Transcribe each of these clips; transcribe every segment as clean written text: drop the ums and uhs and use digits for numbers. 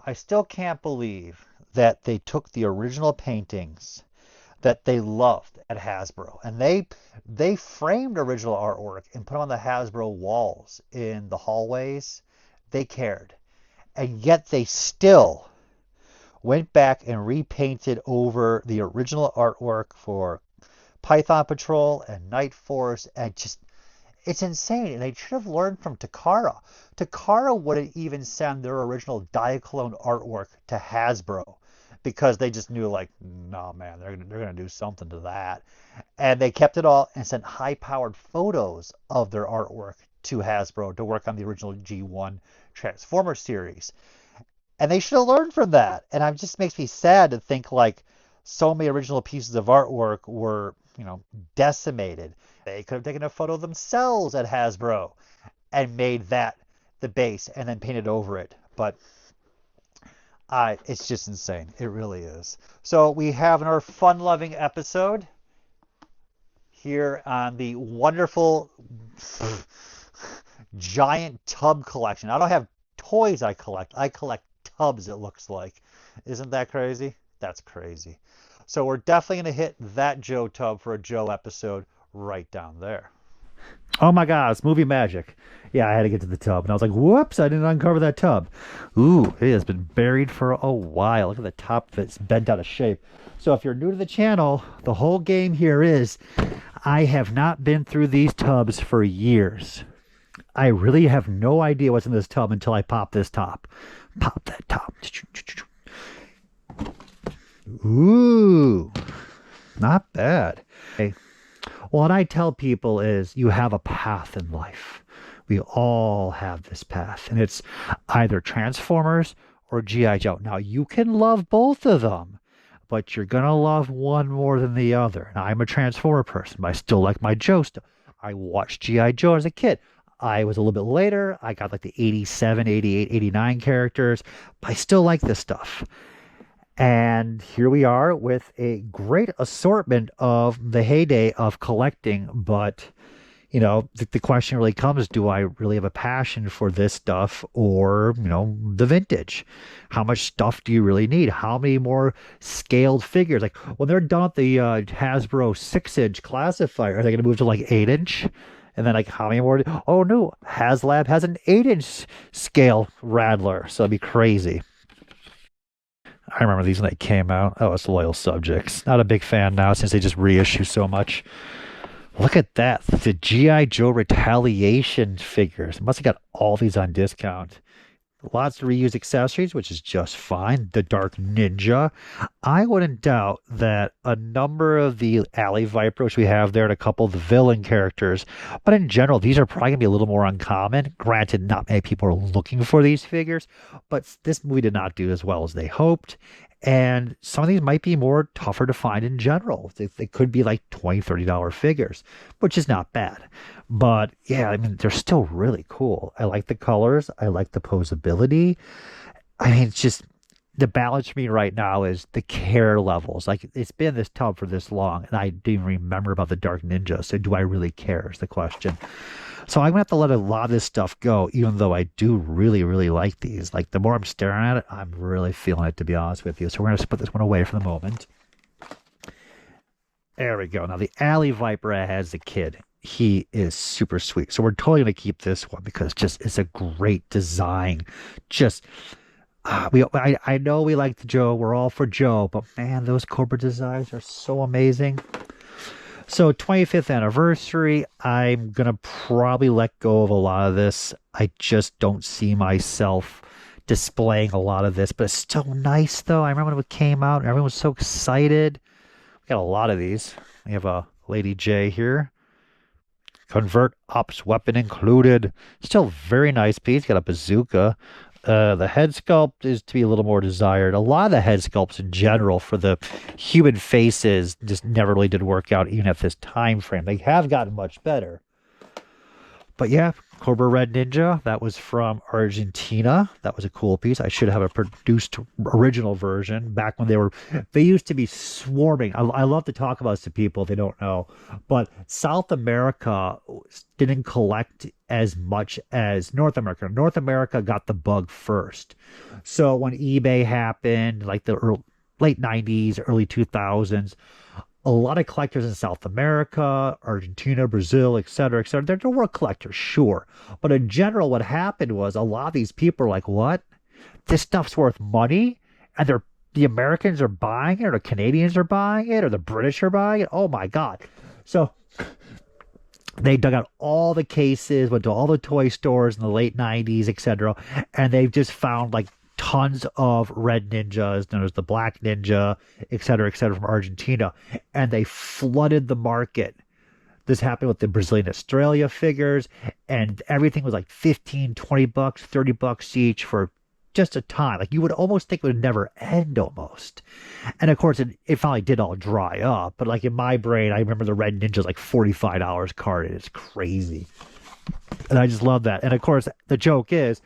I still can't believe that they took the original paintings that they loved at Hasbro and they framed original artwork and put them on the Hasbro walls in the hallways. They cared. And yet they still went back and repainted over the original artwork for Python Patrol and Night Force and just it's insane. And they should have learned from Takara. Takara wouldn't even send their original Diaclone artwork to Hasbro because they just knew like, nah man, they're gonna do something to that. And they kept it all and sent high powered photos of their artwork to Hasbro to work on the original G1 Transformer series. And they should have learned from that. And it just makes me sad to think like so many original pieces of artwork were, decimated. They could have taken a photo themselves at Hasbro and made that the base and then painted over it. But it's just insane. It really is. So we have in our fun-loving episode here on the wonderful giant tub collection. I don't have toys I collect. I collect tubs, it looks like. Isn't that crazy? That's crazy. So we're definitely going to hit that Joe tub for a Joe episode right down there. Oh my God, it's movie magic. Yeah, I had to get to the tub. And I was like, whoops, I didn't uncover that tub. Ooh, it has been buried for a while. Look at the top of it. It's bent out of shape. So if you're new to the channel, the whole game here is I have not been through these tubs for years. I really have no idea what's in this tub until I pop this top. Pop that top. Ooh, not bad. Okay. What I tell people is you have a path in life. We all have this path, and it's either Transformers or G.I. Joe. Now, you can love both of them, but you're going to love one more than the other. Now, I'm a Transformer person, but I still like my Joe stuff. I watched G.I. Joe as a kid. I was a little bit later. I got like the 87, 88, 89 characters, but I still like this stuff. And here we are with a great assortment of the heyday of collecting. But, the question really comes, do I really have a passion for this stuff or, the vintage? How much stuff do you really need? How many more scaled figures? Like when they're done with the Hasbro 6-inch classifier, are they going to move to like 8-inch? And then like how many more? Oh no, HasLab has an 8-inch scale Rattler. So it'd be crazy. I remember these when they came out. Oh, it's Loyal Subjects. Not a big fan now since they just reissue so much. Look at that. The G.I. Joe Retaliation figures. Must have got all these on discount. Lots of reused accessories, which is just fine. The Dark Ninja. I wouldn't doubt that a number of the Alley Viper, which we have there, and a couple of the villain characters, but in general, these are probably going to be a little more uncommon. Granted, not many people are looking for these figures, but this movie did not do as well as they hoped. And some of these might be more tougher to find in general. They could be like $20, $30 figures, which is not bad. But yeah, I mean, they're still really cool. I like the colors. I like the posability. I mean, it's just the balance for me right now is the care levels. Like it's been this tub for this long and I didn't even remember about the Dark Ninja. So do I really care is the question. So I'm going to have to let a lot of this stuff go, even though I do really, really like these. Like the more I'm staring at it, I'm really feeling it, to be honest with you. So we're going to put this one away for the moment. There we go. Now the Alley Viper I had as a kid, he is super sweet. So we're totally going to keep this one because it's a great design. I know we like the Joe. We're all for Joe, but man, those Cobra designs are so amazing. So 25th anniversary, I'm going to probably let go of a lot of this. I just don't see myself displaying a lot of this, but it's still nice though. I remember when it came out and everyone was so excited. We got a lot of these. We have a Lady J here. Convert Ops weapon included. Still very nice piece. Got a bazooka. The head sculpt is to be a little more desired. A lot of the head sculpts in general for the human faces just never really did work out even at this time frame. They have gotten much better. But yeah, Cobra Red Ninja, that was from Argentina. That was a cool piece. I should have a produced original version back when they used to be swarming. I love to talk about this to people if they don't know, but South America didn't collect as much as North America. North America got the bug first. So when eBay happened, like the late 90s, early 2000s, a lot of collectors in South America, Argentina, Brazil, etc., etc. There were collectors, sure. But in general, what happened was a lot of these people are like, what? This stuff's worth money? And the Americans are buying it, or the Canadians are buying it, or the British are buying it? Oh my God. So they dug out all the cases, went to all the toy stores in the late 90s, etc. And they've just found like tons of red ninjas. Then there's the black ninja, et cetera, from Argentina. And they flooded the market. This happened with the Brazilian Australia figures, and everything was like 15, 20 bucks, 30 bucks each for just a time. Like you would almost think it would never end almost. And of course, it finally did all dry up. But like in my brain, I remember the red ninjas like $45 carded. It's crazy. And I just love that. And of course, the joke is,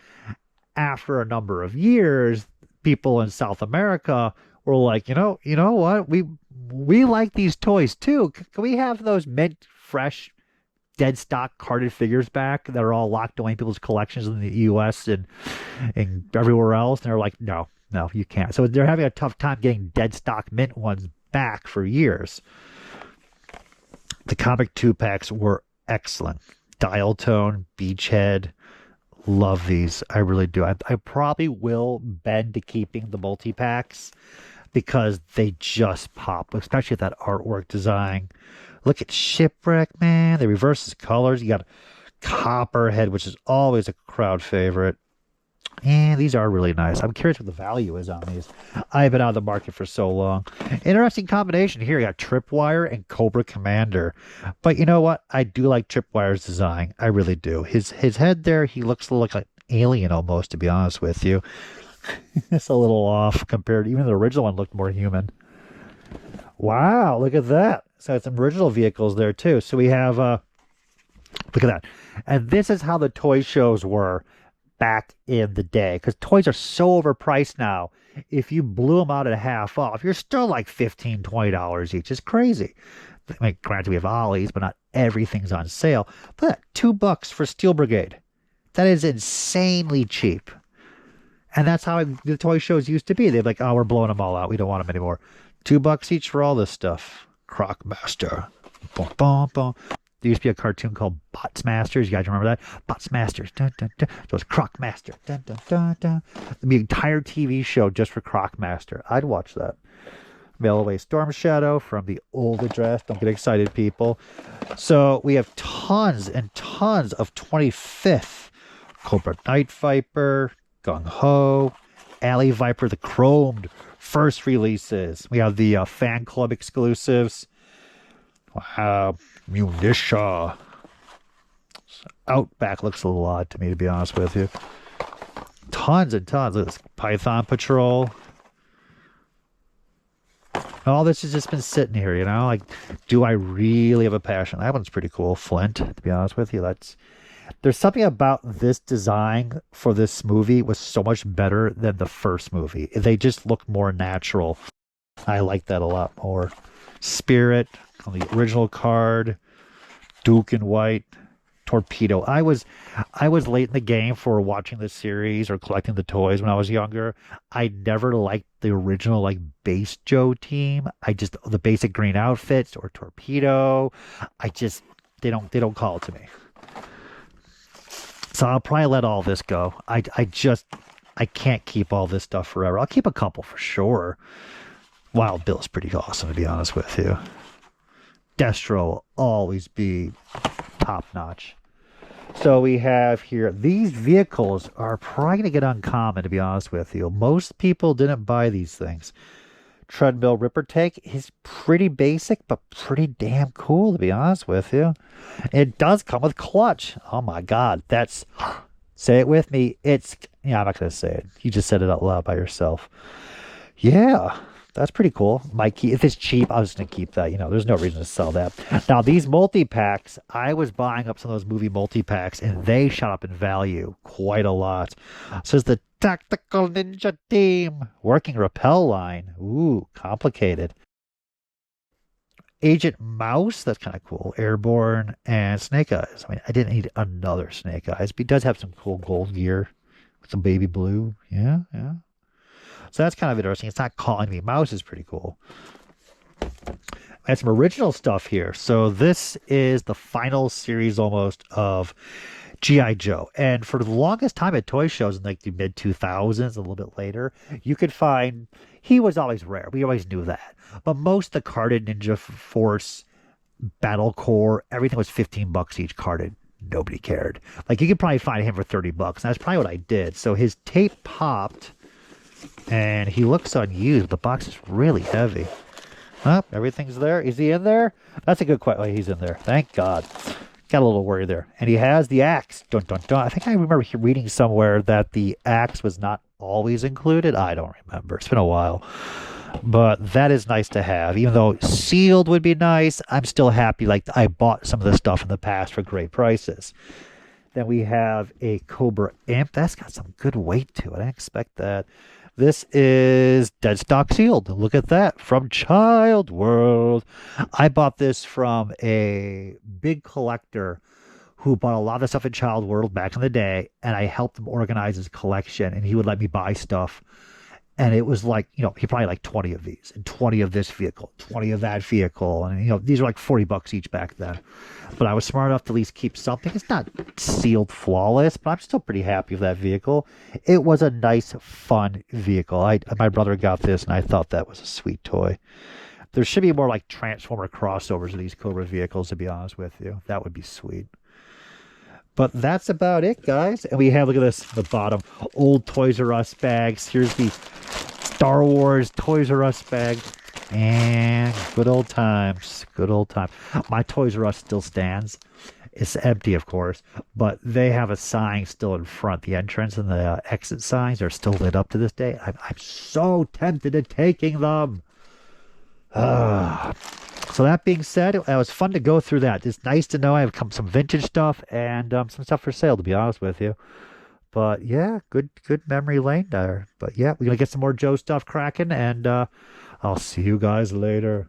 after a number of years, people in South America were like, you know what? We like these toys too. Can we have those mint, fresh, dead stock carded figures back that are all locked away in people's collections in the US and everywhere else? And they're like, no, you can't. So they're having a tough time getting dead stock mint ones back for years. The comic 2-packs were excellent. Dial Tone, Beachhead. Love these. I really do. I probably will bend to keeping the multi-packs because they just pop, especially with that artwork design. Look at Shipwreck, man. They reverse his colors. You got Copperhead, which is always a crowd favorite. And these are really nice. I'm curious what the value is on these. I've been out of the market for so long. Interesting combination here. You got Tripwire and Cobra Commander. But you know what? I do like Tripwire's design. I really do. His head there, he looks like an alien almost, to be honest with you. It's a little off compared to even the original one looked more human. Wow, look at that. So it's some original vehicles there too. So we have, look at that. And this is how the toy shows were back in the day, because toys are so overpriced now. If you blew them out at half off, you're still like $15, $20 each. It's crazy. I mean, granted, we have ollies, but not everything's on sale. But $2 for Steel Brigade. That is insanely cheap. And that's how the toy shows used to be. They'd be like, oh, we're blowing them all out. We don't want them anymore. $2 each for all this stuff. Croc-Master. Boom, boom, boom. There used to be a cartoon called Bots Masters. You guys remember that? Bots Masters. Dun, dun, dun. So it's Croc Master. Dun, dun, dun, dun. There'd be an entire TV show just for Croc Master. I'd watch that. Mail away Storm Shadow from the old address. Don't get excited, people. So we have tons and tons of 25th. Cobra Night Viper, Gung Ho, Alley Viper, the chromed first releases. We have the fan club exclusives. Wow. Munitia. Outback looks a little odd to me, to be honest with you. Tons and tons. Look at this. Python Patrol. All this has just been sitting here, you know? Like, do I really have a passion? That one's pretty cool. Flint, to be honest with you. There's something about this design for this movie was so much better than the first movie. They just look more natural. I like that a lot more. Spirit on the original card, Duke and White, Torpedo. I was late in the game for watching the series or collecting the toys when I was younger. I never liked the original like base Joe team. The basic green outfits or Torpedo. They don't call it to me. So I'll probably let all this go. I can't keep all this stuff forever. I'll keep a couple for sure. Wild Bill's pretty awesome, to be honest with you. Destro will always be top notch. So we have here, these vehicles are probably going to get uncommon, to be honest with you. Most people didn't buy these things. Treadmill Ripper Tank is pretty basic, but pretty damn cool, to be honest with you. It does come with clutch. Oh my God, say it with me. I'm not going to say it. You just said it out loud by yourself. Yeah. That's pretty cool. Might keep, if it's cheap, I was gonna keep that. You know, there's no reason to sell that. Now these multi-packs, I was buying up some of those movie multi-packs and they shot up in value quite a lot. Says the Tactical Ninja Team working rappel line. Ooh, complicated. Agent Mouse, that's kind of cool. Airborne and Snake Eyes. I mean, I didn't need another Snake Eyes, but he does have some cool gold gear with some baby blue. Yeah, yeah. So that's kind of interesting. It's not calling me. Mouse is pretty cool. I had some original stuff here. So this is the final series almost of G.I. Joe. And for the longest time at toy shows in like the mid 2000s, a little bit later, you could find he was always rare. We always knew that. But most of the carded Ninja Force, Battle Core, everything was 15 bucks each carded. Nobody cared. Like you could probably find him for 30 bucks. And that's probably what I did. So his tape popped and he looks unused. The box is really heavy. Huh? Everything's there. Is he in there? That's a good question. Oh, he's in there. Thank God. Got a little worried there. And he has the axe. Dun, dun, dun. I think I remember reading somewhere that the axe was not always included. I don't remember. It's been a while. But that is nice to have. Even though sealed would be nice, I'm still happy. Like I bought some of this stuff in the past for great prices. Then we have a Cobra Imp. That's got some good weight to it. I didn't expect that. This is dead stock sealed. Look at that from Child World. I bought this from a big collector who bought a lot of stuff in Child World back in the day, and I helped him organize his collection, and he would let me buy stuff. And it was like, you know, he probably like 20 of these and 20 of this vehicle, 20 of that vehicle. And, you know, these are like 40 bucks each back then. But I was smart enough to at least keep something. It's not sealed flawless, but I'm still pretty happy with that vehicle. It was a nice, fun vehicle. My brother got this, and I thought that was a sweet toy. There should be more like Transformer crossovers of these Cobra vehicles, to be honest with you. That would be sweet. But that's about it, guys. And we have, look at this, the bottom, old Toys R Us bags. Here's the Star Wars Toys R Us bag. And good old times. Good old time. My Toys R Us still stands. It's empty, of course. But they have a sign still in front. The entrance and the exit signs are still lit up to this day. I'm so tempted at taking them. So that being said, it was fun to go through that. It's nice to know I have some vintage stuff and some stuff for sale, to be honest with you. But yeah, good memory lane there. But yeah, we're going to get some more Joe stuff cracking, and I'll see you guys later.